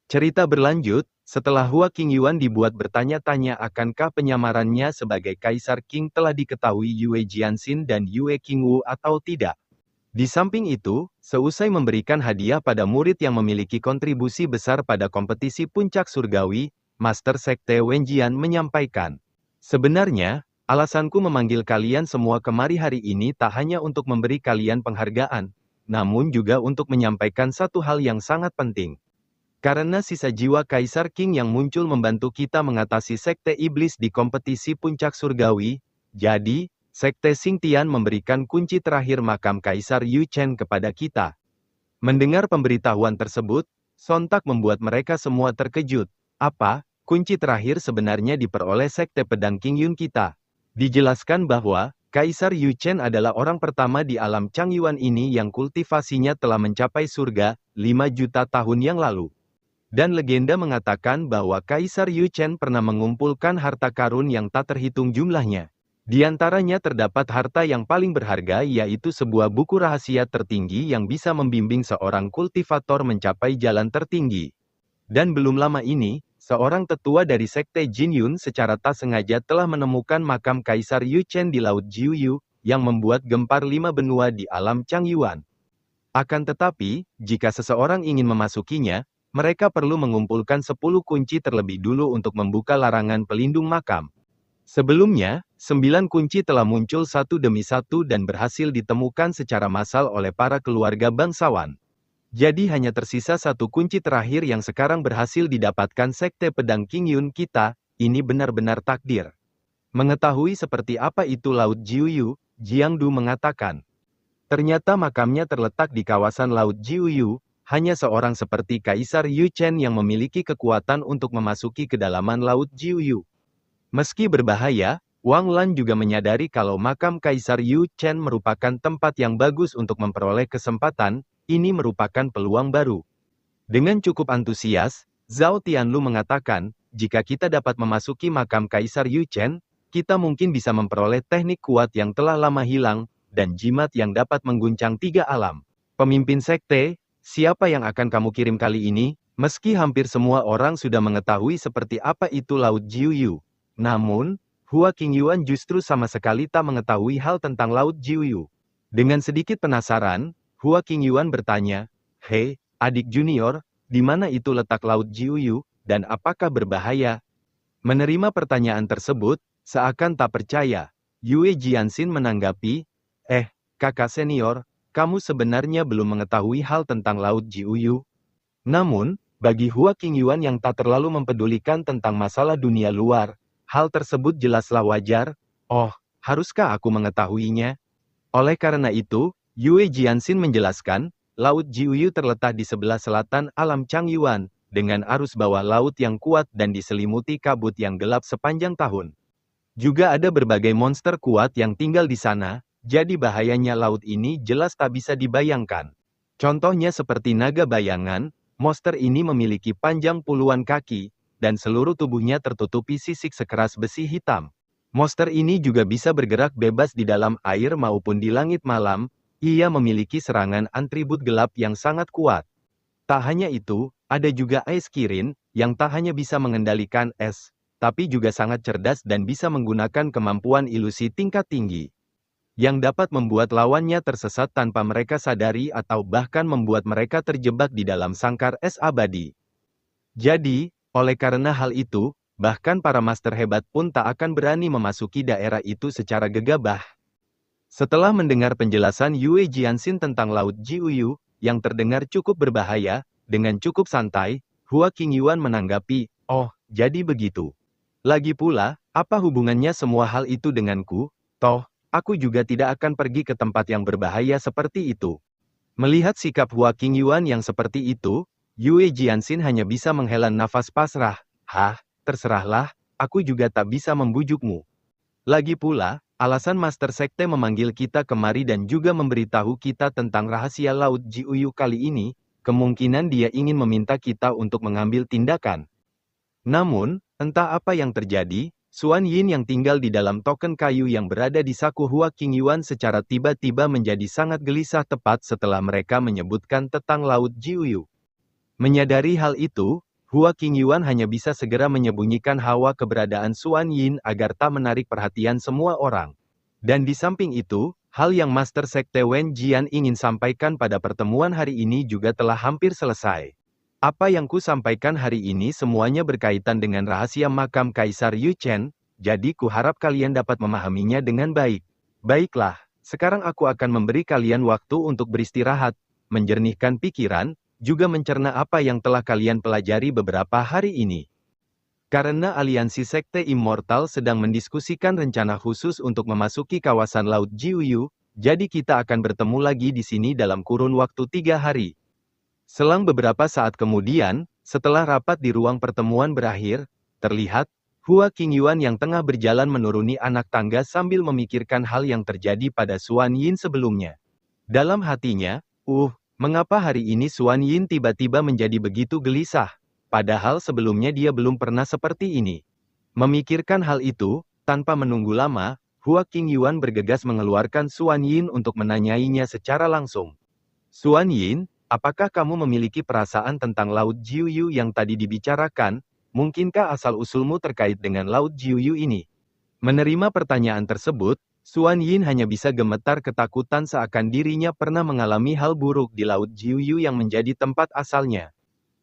Cerita berlanjut, setelah Hua Qingyuan dibuat bertanya-tanya akankah penyamarannya sebagai Kaisar Qing telah diketahui Yue Jianxin dan Yue Qingwu atau tidak. Di samping itu, seusai memberikan hadiah pada murid yang memiliki kontribusi besar pada kompetisi puncak surgawi, Master Sekte Wenjian menyampaikan, "Sebenarnya, alasanku memanggil kalian semua kemari hari ini tak hanya untuk memberi kalian penghargaan, namun juga untuk menyampaikan satu hal yang sangat penting. Karena sisa jiwa Kaisar Qing yang muncul membantu kita mengatasi Sekte Iblis di kompetisi puncak surgawi, jadi, Sekte Xingtian memberikan kunci terakhir makam Kaisar Yu Chen kepada kita." Mendengar pemberitahuan tersebut, sontak membuat mereka semua terkejut. Apa, kunci terakhir sebenarnya diperoleh Sekte Pedang Qingyun kita? Dijelaskan bahwa, Kaisar Yu Chen adalah orang pertama di alam Changyuan ini yang kultivasinya telah mencapai surga, 5 juta tahun yang lalu. Dan legenda mengatakan bahwa Kaisar Yu Chen pernah mengumpulkan harta karun yang tak terhitung jumlahnya. Di antaranya terdapat harta yang paling berharga yaitu sebuah buku rahasia tertinggi yang bisa membimbing seorang kultivator mencapai jalan tertinggi. Dan belum lama ini, seorang tetua dari Sekte Jinyun secara tak sengaja telah menemukan makam Kaisar Yu Chen di Laut Jiuyu, yang membuat gempar 5 benua di alam Changyuan. Akan tetapi, jika seseorang ingin memasukinya, mereka perlu mengumpulkan 10 kunci terlebih dulu untuk membuka larangan pelindung makam. Sebelumnya, 9 kunci telah muncul satu demi satu dan berhasil ditemukan secara massal oleh para keluarga bangsawan. Jadi hanya tersisa satu kunci terakhir yang sekarang berhasil didapatkan Sekte Pedang Qingyun kita, ini benar-benar takdir. Mengetahui seperti apa itu Laut Jiuyu, Jiangdu mengatakan. Ternyata makamnya terletak di kawasan Laut Jiuyu. Hanya seorang seperti Kaisar Yu Chen yang memiliki kekuatan untuk memasuki kedalaman Laut Jiuyu. Meski berbahaya, Wang Lan juga menyadari kalau makam Kaisar Yu Chen merupakan tempat yang bagus untuk memperoleh kesempatan, ini merupakan peluang baru. Dengan cukup antusias, Zhao Tianlu mengatakan, jika kita dapat memasuki makam Kaisar Yu Chen, kita mungkin bisa memperoleh teknik kuat yang telah lama hilang, dan jimat yang dapat mengguncang 3 alam. Pemimpin sekte, siapa yang akan kamu kirim kali ini? Meski hampir semua orang sudah mengetahui seperti apa itu Laut Jiuyu. Namun, Hua Qingyuan justru sama sekali tak mengetahui hal tentang Laut Jiuyu. Dengan sedikit penasaran, Hua Qingyuan bertanya, "Hei, adik junior, di mana itu letak Laut Jiuyu, dan apakah berbahaya?" Menerima pertanyaan tersebut, seakan tak percaya, Yue Jianxin menanggapi, kakak senior, kamu sebenarnya belum mengetahui hal tentang Laut Jiuyu. Namun, bagi Hua Qingyuan yang tak terlalu mempedulikan tentang masalah dunia luar, hal tersebut jelaslah wajar. Oh, haruskah aku mengetahuinya? Oleh karena itu, Yue Jianxin menjelaskan, Laut Jiuyu terletak di sebelah selatan alam Changyuan, dengan arus bawah laut yang kuat dan diselimuti kabut yang gelap sepanjang tahun. Juga ada berbagai monster kuat yang tinggal di sana. Jadi bahayanya laut ini jelas tak bisa dibayangkan. Contohnya seperti naga bayangan, monster ini memiliki panjang puluhan kaki, dan seluruh tubuhnya tertutupi sisik sekeras besi hitam. Monster ini juga bisa bergerak bebas di dalam air maupun di langit malam, ia memiliki serangan atribut gelap yang sangat kuat. Tak hanya itu, ada juga Ice Kirin, yang tak hanya bisa mengendalikan es, tapi juga sangat cerdas dan bisa menggunakan kemampuan ilusi tingkat tinggi, yang dapat membuat lawannya tersesat tanpa mereka sadari atau bahkan membuat mereka terjebak di dalam sangkar es abadi. Jadi, oleh karena hal itu, bahkan para master hebat pun tak akan berani memasuki daerah itu secara gegabah. Setelah mendengar penjelasan Yue Jianxin tentang Laut Jiuyu, yang terdengar cukup berbahaya, dengan cukup santai, Hua Qingyuan menanggapi, "Oh, jadi begitu. Lagi pula, apa hubungannya semua hal itu denganku? Toh, aku juga tidak akan pergi ke tempat yang berbahaya seperti itu." Melihat sikap Hua Qingyuan yang seperti itu, Yue Jianxin hanya bisa menghela nafas pasrah. Terserahlah, aku juga tak bisa membujukmu. Lagi pula, alasan Master Sekte memanggil kita kemari dan juga memberitahu kita tentang rahasia Laut Jiuyu kali ini, kemungkinan dia ingin meminta kita untuk mengambil tindakan. Namun, entah apa yang terjadi, Xuan Yin yang tinggal di dalam token kayu yang berada di saku Hua Qingyuan secara tiba-tiba menjadi sangat gelisah tepat setelah mereka menyebutkan tentang Laut Jiuyu. Menyadari hal itu, Hua Qingyuan hanya bisa segera menyembunyikan hawa keberadaan Xuan Yin agar tak menarik perhatian semua orang. Dan di samping itu, hal yang Master Sekte Wen Jian ingin sampaikan pada pertemuan hari ini juga telah hampir selesai. Apa yang ku sampaikan hari ini semuanya berkaitan dengan rahasia makam Kaisar Yu Chen, jadi ku harap kalian dapat memahaminya dengan baik. Baiklah, sekarang aku akan memberi kalian waktu untuk beristirahat, menjernihkan pikiran, juga mencerna apa yang telah kalian pelajari beberapa hari ini. Karena aliansi Sekte Immortal sedang mendiskusikan rencana khusus untuk memasuki kawasan Laut Jiuyu, jadi kita akan bertemu lagi di sini dalam kurun waktu 3 hari. Selang beberapa saat kemudian, setelah rapat di ruang pertemuan berakhir, terlihat, Hua Qingyuan yang tengah berjalan menuruni anak tangga sambil memikirkan hal yang terjadi pada Xuan Yin sebelumnya. Dalam hatinya, mengapa hari ini Xuan Yin tiba-tiba menjadi begitu gelisah? Padahal sebelumnya dia belum pernah seperti ini. Memikirkan hal itu, tanpa menunggu lama, Hua Qingyuan bergegas mengeluarkan Xuan Yin untuk menanyainya secara langsung. Xuan Yin, apakah kamu memiliki perasaan tentang Laut Jiuyu yang tadi dibicarakan? Mungkinkah asal-usulmu terkait dengan Laut Jiuyu ini? Menerima pertanyaan tersebut, Xuan Yin hanya bisa gemetar ketakutan seakan dirinya pernah mengalami hal buruk di Laut Jiuyu yang menjadi tempat asalnya.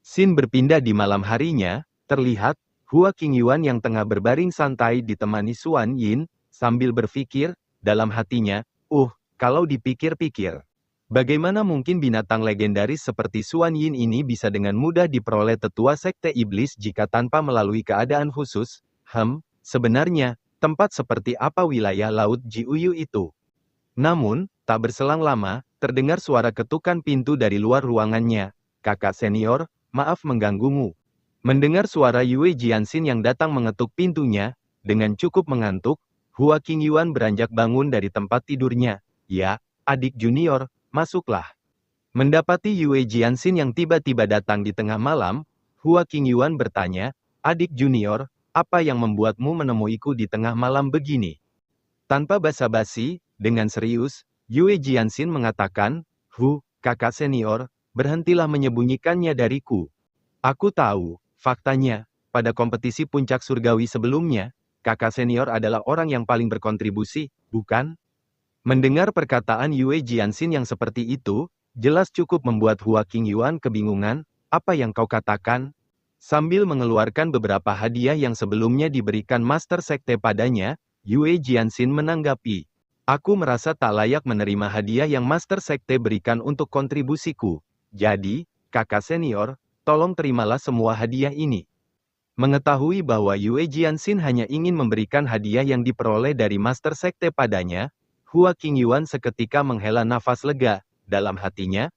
Scene berpindah di malam harinya, terlihat, Hua Qingyuan yang tengah berbaring santai ditemani Xuan Yin, sambil berpikir, dalam hatinya, kalau dipikir-pikir. Bagaimana mungkin binatang legendaris seperti Xuan Yin ini bisa dengan mudah diperoleh tetua Sekte Iblis jika tanpa melalui keadaan khusus? Sebenarnya, tempat seperti apa wilayah Laut Jiuyu itu? Namun, tak berselang lama, terdengar suara ketukan pintu dari luar ruangannya. Kakak senior, maaf mengganggumu. Mendengar suara Yue Jianxin yang datang mengetuk pintunya, dengan cukup mengantuk, Hua Qingyuan beranjak bangun dari tempat tidurnya. Ya, adik junior, masuklah. Mendapati Yue Jianxin yang tiba-tiba datang di tengah malam, Hua Qingyuan bertanya, adik junior, apa yang membuatmu menemuiku di tengah malam begini? Tanpa basa-basi, dengan serius, Yue Jianxin mengatakan, kakak senior, berhentilah menyembunyikannya dariku. Aku tahu, faktanya, pada kompetisi puncak surgawi sebelumnya, kakak senior adalah orang yang paling berkontribusi, bukan? Mendengar perkataan Yue Jianxin yang seperti itu, jelas cukup membuat Hua Qingyuan kebingungan, apa yang kau katakan? Sambil mengeluarkan beberapa hadiah yang sebelumnya diberikan Master Sekte padanya, Yue Jianxin menanggapi. Aku merasa tak layak menerima hadiah yang Master Sekte berikan untuk kontribusiku. Jadi, kakak senior, tolong terimalah semua hadiah ini. Mengetahui bahwa Yue Jianxin hanya ingin memberikan hadiah yang diperoleh dari Master Sekte padanya, Hua Qingyuan seketika menghela nafas lega, dalam hatinya,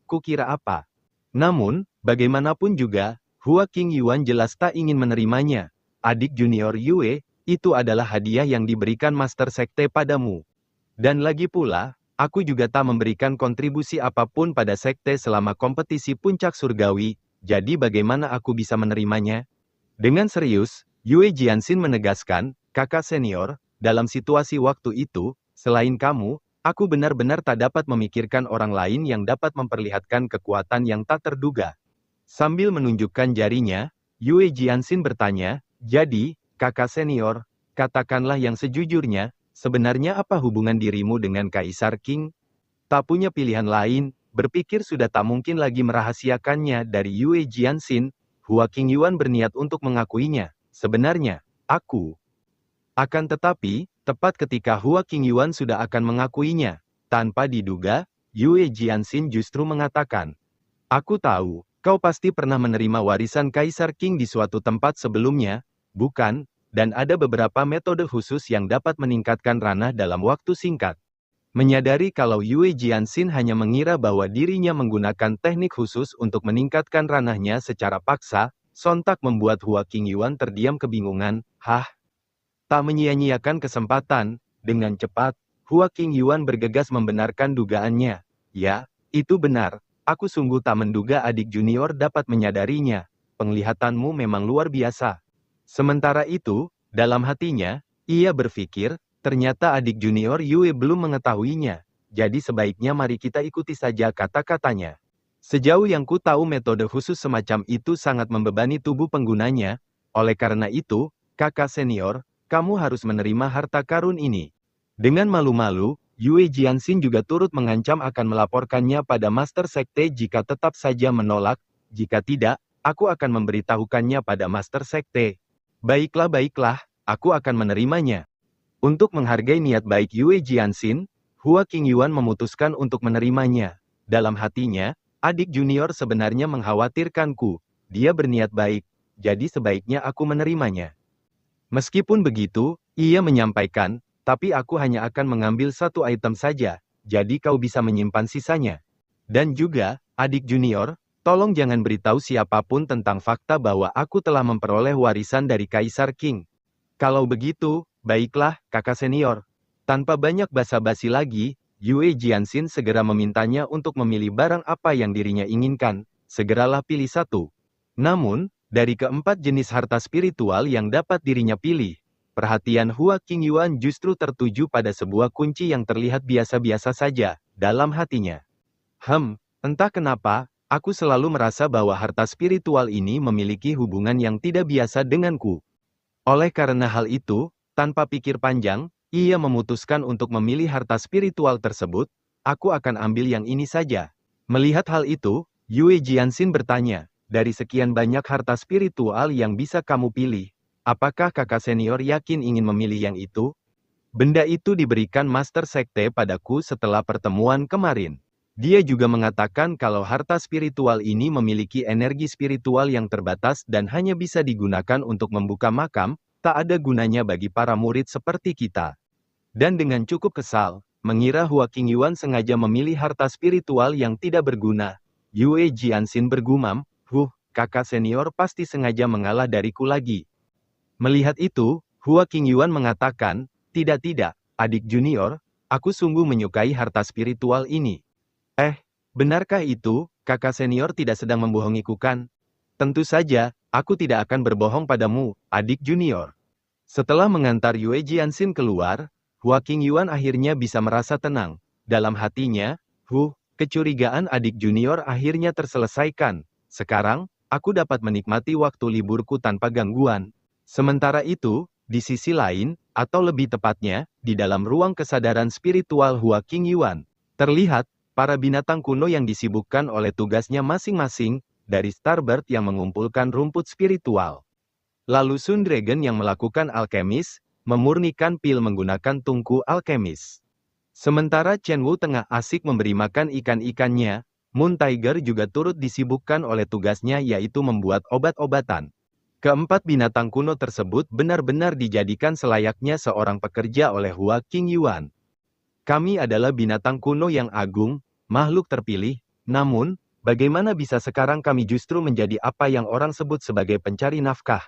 kukira apa? Namun, bagaimanapun juga, Hua Qingyuan jelas tak ingin menerimanya. Adik junior Yue, itu adalah hadiah yang diberikan Master Sekte padamu. Dan lagi pula, aku juga tak memberikan kontribusi apapun pada Sekte selama kompetisi puncak surgawi, jadi bagaimana aku bisa menerimanya? Dengan serius, Yue Jianxin menegaskan, kakak senior, dalam situasi waktu itu, selain kamu, aku benar-benar tak dapat memikirkan orang lain yang dapat memperlihatkan kekuatan yang tak terduga. Sambil menunjukkan jarinya, Yue Jianxin bertanya, jadi, kakak senior, katakanlah yang sejujurnya, sebenarnya apa hubungan dirimu dengan Kaisar Qing? Tak punya pilihan lain, berpikir sudah tak mungkin lagi merahasiakannya dari Yue Jianxin, Hua Qingyuan berniat untuk mengakuinya, sebenarnya, aku. Akan tetapi, tepat ketika Hua Qingyuan sudah akan mengakuinya, tanpa diduga, Yue Jianxin justru mengatakan, aku tahu, kau pasti pernah menerima warisan Kaisar Qing di suatu tempat sebelumnya, bukan? Dan ada beberapa metode khusus yang dapat meningkatkan ranah dalam waktu singkat. Menyadari kalau Yue Jianxin hanya mengira bahwa dirinya menggunakan teknik khusus untuk meningkatkan ranahnya secara paksa, sontak membuat Hua Qingyuan terdiam kebingungan. Tak menyia-nyiakan kesempatan, dengan cepat, Hua Qingyuan bergegas membenarkan dugaannya. Ya, itu benar, aku sungguh tak menduga adik junior dapat menyadarinya. Penglihatanmu memang luar biasa. Sementara itu, Dalam hatinya, ia berpikir, ternyata adik junior Yue belum mengetahuinya. Jadi sebaiknya mari kita ikuti saja kata-katanya. Sejauh yang ku tahu metode khusus semacam itu sangat membebani tubuh penggunanya. Oleh karena itu, kakak senior, kamu harus menerima harta karun ini. Dengan malu-malu, Yue Jianxin juga turut mengancam akan melaporkannya pada Master Sekte jika tetap saja menolak. Jika tidak, aku akan memberitahukannya pada Master Sekte. Baiklah, aku akan menerimanya. Untuk menghargai niat baik Yue Jianxin, Hua Qingyuan memutuskan untuk menerimanya. Dalam hatinya, adik junior sebenarnya mengkhawatirkanku. Dia berniat baik, jadi sebaiknya aku menerimanya. Meskipun begitu, ia menyampaikan, tapi aku hanya akan mengambil satu item saja, jadi kau bisa menyimpan sisanya. Dan juga, adik junior, tolong jangan beritahu siapapun tentang fakta bahwa aku telah memperoleh warisan dari Kaisar Qing. Kalau begitu, baiklah, kakak senior. Tanpa banyak basa-basi lagi, Yue Jianxin segera memintanya untuk memilih barang apa yang dirinya inginkan. Segeralah pilih satu. Namun, dari keempat jenis harta spiritual yang dapat dirinya pilih, perhatian Hua Qingyuan justru tertuju pada sebuah kunci yang terlihat biasa-biasa saja dalam hatinya. Entah kenapa, aku selalu merasa bahwa harta spiritual ini memiliki hubungan yang tidak biasa denganku. Oleh karena hal itu, tanpa pikir panjang, ia memutuskan untuk memilih harta spiritual tersebut. Aku akan ambil yang ini saja. Melihat hal itu, Yue Jianxin bertanya, dari sekian banyak harta spiritual yang bisa kamu pilih, apakah kakak senior yakin ingin memilih yang itu? Benda itu diberikan Master Sekte padaku setelah pertemuan kemarin. Dia juga mengatakan kalau harta spiritual ini memiliki energi spiritual yang terbatas dan hanya bisa digunakan untuk membuka makam, tak ada gunanya bagi para murid seperti kita. Dan dengan cukup kesal, mengira Hua Qingyuan sengaja memilih harta spiritual yang tidak berguna. Yue Jianxin bergumam, kakak senior pasti sengaja mengalah dariku lagi. Melihat itu, Hua Qingyuan mengatakan, tidak, adik junior, aku sungguh menyukai harta spiritual ini. Benarkah itu, kakak senior tidak sedang membohongiku kan? Tentu saja, aku tidak akan berbohong padamu, adik junior. Setelah mengantar Yue Jianxin keluar, Hua Qingyuan akhirnya bisa merasa tenang. Dalam hatinya, kecurigaan adik junior akhirnya terselesaikan. Sekarang, aku dapat menikmati waktu liburku tanpa gangguan. Sementara itu, di sisi lain, atau lebih tepatnya, di dalam ruang kesadaran spiritual Hua Qingyuan, terlihat para binatang kuno yang disibukkan oleh tugasnya masing-masing, dari Starbird yang mengumpulkan rumput spiritual. Lalu Sun Dragon yang melakukan alkemis, memurnikan pil menggunakan tungku alkemis. Sementara Chen Wu tengah asik memberi makan ikan-ikannya, Moon Tiger juga turut disibukkan oleh tugasnya yaitu membuat obat-obatan. Keempat binatang kuno tersebut benar-benar dijadikan selayaknya seorang pekerja oleh Hua Qingyuan. Kami adalah binatang kuno yang agung, makhluk terpilih, namun, bagaimana bisa sekarang kami justru menjadi apa yang orang sebut sebagai pencari nafkah?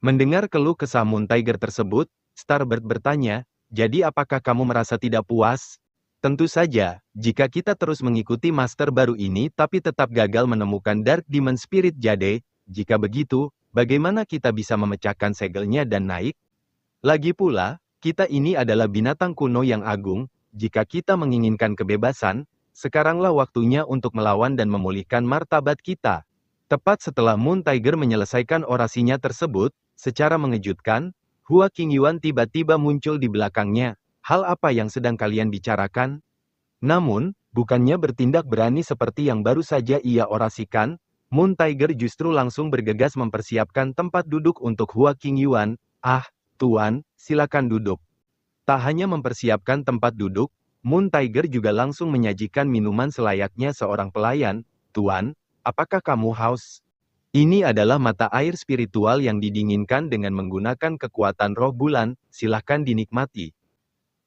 Mendengar keluh kesah Moon Tiger tersebut, Starbird bertanya, jadi apakah kamu merasa tidak puas? Tentu saja, jika kita terus mengikuti master baru ini tapi tetap gagal menemukan Dark Demon Spirit Jade, jika begitu, bagaimana kita bisa memecahkan segelnya dan naik? Lagi pula, kita ini adalah binatang kuno yang agung. Jika kita menginginkan kebebasan, sekaranglah waktunya untuk melawan dan memulihkan martabat kita. Tepat setelah Moon Tiger menyelesaikan orasinya tersebut, secara mengejutkan, Hua Qingyuan tiba-tiba muncul di belakangnya. Hal apa yang sedang kalian bicarakan? Namun, bukannya bertindak berani seperti yang baru saja ia orasikan, Moon Tiger justru langsung bergegas mempersiapkan tempat duduk untuk Hua Qingyuan. Tuan, silakan duduk. Tak hanya mempersiapkan tempat duduk, Moon Tiger juga langsung menyajikan minuman selayaknya seorang pelayan. Tuan, apakah kamu haus? Ini adalah mata air spiritual yang didinginkan dengan menggunakan kekuatan roh bulan, silahkan dinikmati.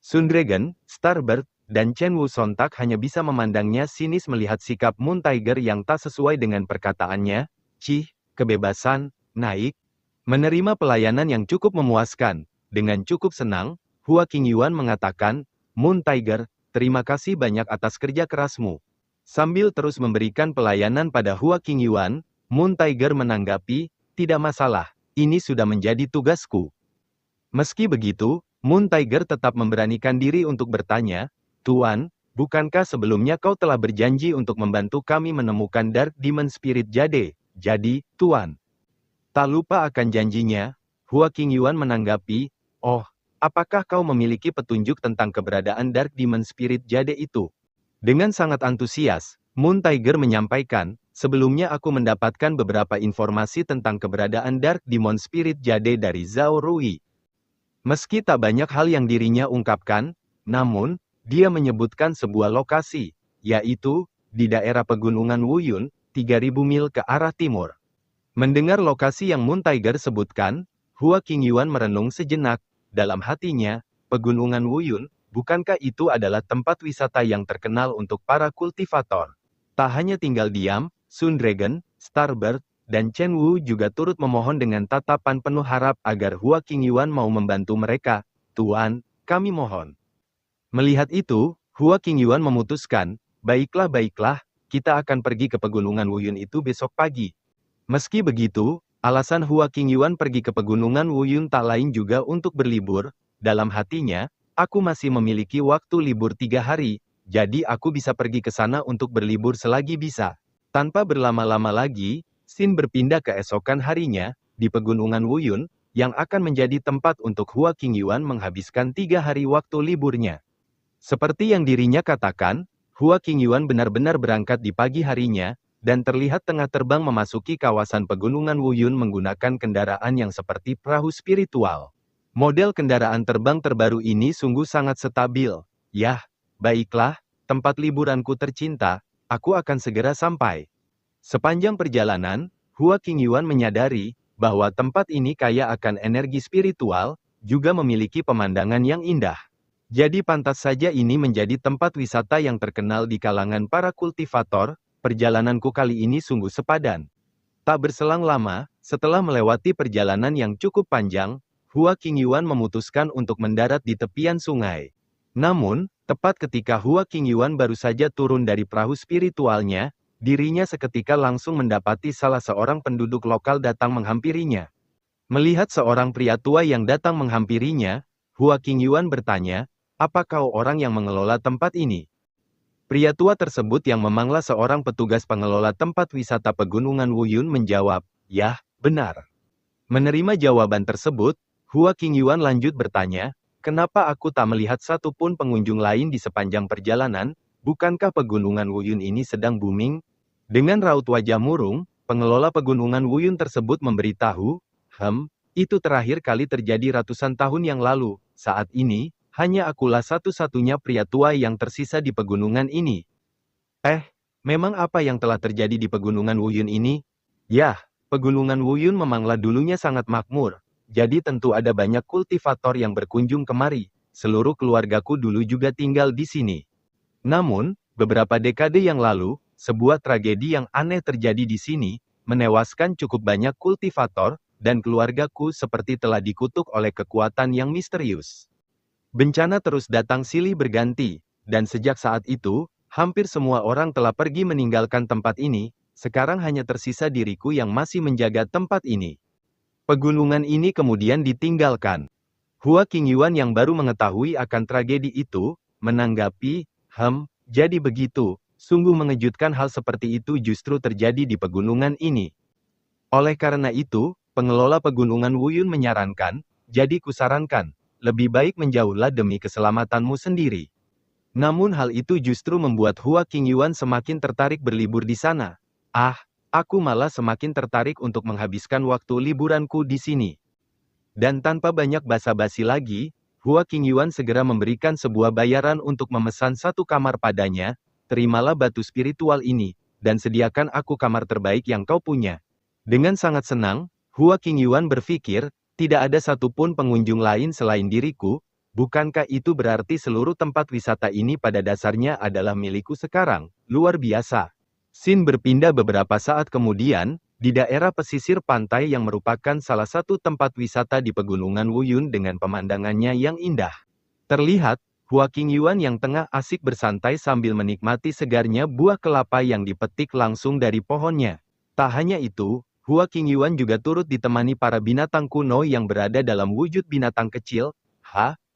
Sun Dragon, Starbird, dan Chen Wu sontak hanya bisa memandangnya sinis melihat sikap Moon Tiger yang tak sesuai dengan perkataannya. Kebebasan, naik. Menerima pelayanan yang cukup memuaskan. Dengan cukup senang, Hua Qingyuan mengatakan, Moon Tiger, terima kasih banyak atas kerja kerasmu. Sambil terus memberikan pelayanan pada Hua Qingyuan, Moon Tiger menanggapi, tidak masalah, ini sudah menjadi tugasku. Meski begitu, Moon Tiger tetap memberanikan diri untuk bertanya, "Tuan, bukankah sebelumnya kau telah berjanji untuk membantu kami menemukan Dark Demon Spirit Jade? Jadi, Tuan, tak lupa akan janjinya?" Hua Qingyuan menanggapi, "Oh, apakah kau memiliki petunjuk tentang keberadaan Dark Demon Spirit Jade itu?" Dengan sangat antusias, Moon Tiger menyampaikan, "Sebelumnya aku mendapatkan beberapa informasi tentang keberadaan Dark Demon Spirit Jade dari Zhao Rui. Meski tak banyak hal yang dirinya ungkapkan, namun, dia menyebutkan sebuah lokasi, yaitu, di daerah pegunungan Wuyun, 3.000 mil ke arah timur." Mendengar lokasi yang Moon Tiger sebutkan, Hua Qingyuan merenung sejenak. Dalam hatinya, pegunungan Wuyun, bukankah itu adalah tempat wisata yang terkenal untuk para kultivator? Tak hanya tinggal diam, Sun Dragon, Starbird, dan Chen Wu juga turut memohon dengan tatapan penuh harap agar Hua Qingyuan mau membantu mereka. "Tuan, kami mohon." Melihat itu, Hua Qingyuan memutuskan, baiklah, kita akan pergi ke pegunungan Wuyun itu besok pagi." Meski begitu, alasan Hua Qingyuan pergi ke pegunungan Wuyun tak lain juga untuk berlibur. Dalam hatinya, "Aku masih memiliki waktu libur 3 hari, jadi aku bisa pergi ke sana untuk berlibur selagi bisa." Tanpa berlama-lama lagi, Xin berpindah ke esokan harinya, di pegunungan Wuyun, yang akan menjadi tempat untuk Hua Qingyuan menghabiskan 3 hari waktu liburnya. Seperti yang dirinya katakan, Hua Qingyuan benar-benar berangkat di pagi harinya, dan terlihat tengah terbang memasuki kawasan pegunungan Wuyun menggunakan kendaraan yang seperti perahu spiritual. Model kendaraan terbang terbaru ini sungguh sangat stabil. "Yah, baiklah, tempat liburanku tercinta, aku akan segera sampai." Sepanjang perjalanan, Hua Qingyuan menyadari bahwa tempat ini kaya akan energi spiritual, juga memiliki pemandangan yang indah. Jadi pantas saja ini menjadi tempat wisata yang terkenal di kalangan para kultivator. Perjalananku kali ini sungguh sepadan. Tak berselang lama, setelah melewati perjalanan yang cukup panjang, Hua Qingyuan memutuskan untuk mendarat di tepian sungai. Namun, tepat ketika Hua Qingyuan baru saja turun dari perahu spiritualnya, dirinya seketika langsung mendapati salah seorang penduduk lokal datang menghampirinya. Melihat seorang pria tua yang datang menghampirinya, Hua Qingyuan bertanya, "Apa kau orang yang mengelola tempat ini?" Pria tua tersebut yang memanglah seorang petugas pengelola tempat wisata pegunungan Wuyun menjawab, "Yah, benar." Menerima jawaban tersebut, Hua Qingyuan lanjut bertanya, "Kenapa aku tak melihat satupun pengunjung lain di sepanjang perjalanan? Bukankah pegunungan Wuyun ini sedang booming?" Dengan raut wajah murung, pengelola pegunungan Wuyun tersebut memberitahu, "Itu terakhir kali terjadi ratusan tahun yang lalu. Saat ini, hanya akulah satu-satunya pria tua yang tersisa di pegunungan ini." Memang apa yang telah terjadi di pegunungan Wuyun ini? Yah, pegunungan Wuyun memanglah dulunya sangat makmur. Jadi tentu ada banyak kultivator yang berkunjung kemari. Seluruh keluargaku dulu juga tinggal di sini. Namun, beberapa dekade yang lalu, sebuah tragedi yang aneh terjadi di sini, menewaskan cukup banyak kultivator, dan keluargaku seperti telah dikutuk oleh kekuatan yang misterius. Bencana terus datang silih berganti, dan sejak saat itu, hampir semua orang telah pergi meninggalkan tempat ini, sekarang hanya tersisa diriku yang masih menjaga tempat ini. Pegunungan ini kemudian ditinggalkan. Hua Qingyuan yang baru mengetahui akan tragedi itu, menanggapi, jadi begitu, sungguh mengejutkan hal seperti itu justru terjadi di pegunungan ini. Oleh karena itu, pengelola pegunungan Wuyun menyarankan, jadi kusarankan, lebih baik menjauhlah demi keselamatanmu sendiri. Namun hal itu justru membuat Hua Qingyuan semakin tertarik berlibur di sana. Aku malah semakin tertarik untuk menghabiskan waktu liburanku di sini. Dan tanpa banyak basa-basi lagi, Hua Qingyuan segera memberikan sebuah bayaran untuk memesan satu kamar padanya. "Terimalah batu spiritual ini, dan sediakan aku kamar terbaik yang kau punya." Dengan sangat senang, Hua Qingyuan berpikir, tidak ada satupun pengunjung lain selain diriku. Bukankah itu berarti seluruh tempat wisata ini pada dasarnya adalah milikku sekarang? Luar biasa. Xin berpindah beberapa saat kemudian, di daerah pesisir pantai yang merupakan salah satu tempat wisata di pegunungan Wuyun dengan pemandangannya yang indah. Terlihat, Hua Qingyuan yang tengah asik bersantai sambil menikmati segarnya buah kelapa yang dipetik langsung dari pohonnya. Tak hanya itu, Hua Qingyuan juga turut ditemani para binatang kuno yang berada dalam wujud binatang kecil.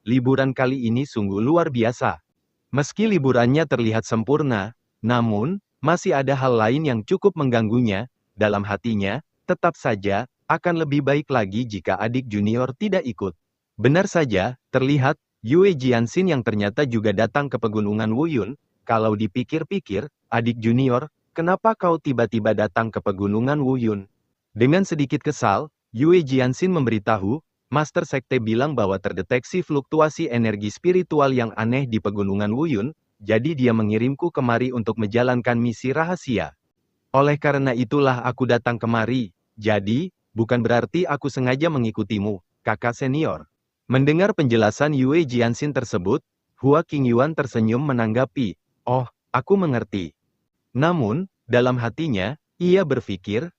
Liburan kali ini sungguh luar biasa. Meski liburannya terlihat sempurna, namun, masih ada hal lain yang cukup mengganggunya. Dalam hatinya, tetap saja, akan lebih baik lagi jika adik junior tidak ikut. Benar saja, terlihat, Yue Jianxin yang ternyata juga datang ke pegunungan Wuyun. Kalau dipikir-pikir, adik junior, kenapa kau tiba-tiba datang ke pegunungan Wuyun? Dengan sedikit kesal, Yue Jianxin memberitahu, Master Sekte bilang bahwa terdeteksi fluktuasi energi spiritual yang aneh di pegunungan Wuyun, jadi dia mengirimku kemari untuk menjalankan misi rahasia. Oleh karena itulah aku datang kemari, jadi, bukan berarti aku sengaja mengikutimu, kakak senior. Mendengar penjelasan Yue Jianxin tersebut, Hua Qingyuan tersenyum menanggapi, oh, aku mengerti. Namun, dalam hatinya, ia berpikir,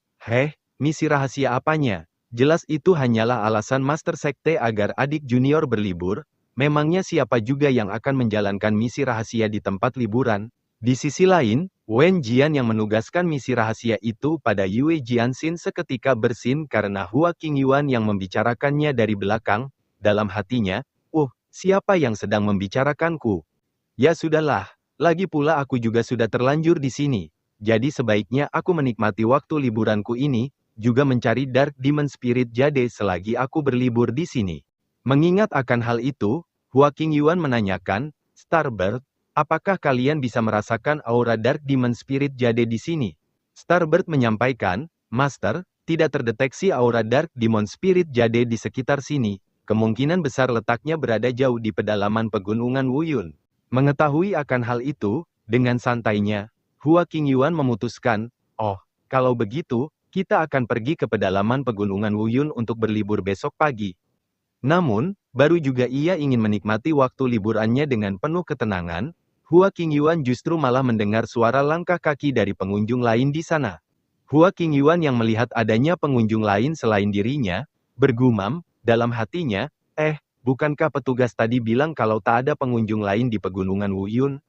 misi rahasia apanya? Jelas itu hanyalah alasan Master Sekte agar adik junior berlibur. Memangnya siapa juga yang akan menjalankan misi rahasia di tempat liburan? Di sisi lain, Wen Jian yang menugaskan misi rahasia itu pada Yue Jianxin seketika bersin karena Hua Qingyuan yang membicarakannya dari belakang. Dalam hatinya, siapa yang sedang membicarakanku? Ya sudahlah, lagi pula aku juga sudah terlanjur di sini. Jadi sebaiknya aku menikmati waktu liburanku ini, juga mencari Dark Demon Spirit Jade selagi aku berlibur di sini. Mengingat akan hal itu, Hua Qingyuan menanyakan, Starbird, apakah kalian bisa merasakan aura Dark Demon Spirit Jade di sini? Starbird menyampaikan, Master, tidak terdeteksi aura Dark Demon Spirit Jade di sekitar sini. Kemungkinan besar letaknya berada jauh di pedalaman pegunungan Wuyun. Mengetahui akan hal itu, dengan santainya, Hua Qingyuan memutuskan, kalau begitu, kita akan pergi ke pedalaman pegunungan Wuyun untuk berlibur besok pagi. Namun, baru juga ia ingin menikmati waktu liburannya dengan penuh ketenangan, Hua Qingyuan justru malah mendengar suara langkah kaki dari pengunjung lain di sana. Hua Qingyuan yang melihat adanya pengunjung lain selain dirinya, bergumam, dalam hatinya, bukankah petugas tadi bilang kalau tak ada pengunjung lain di pegunungan Wuyun?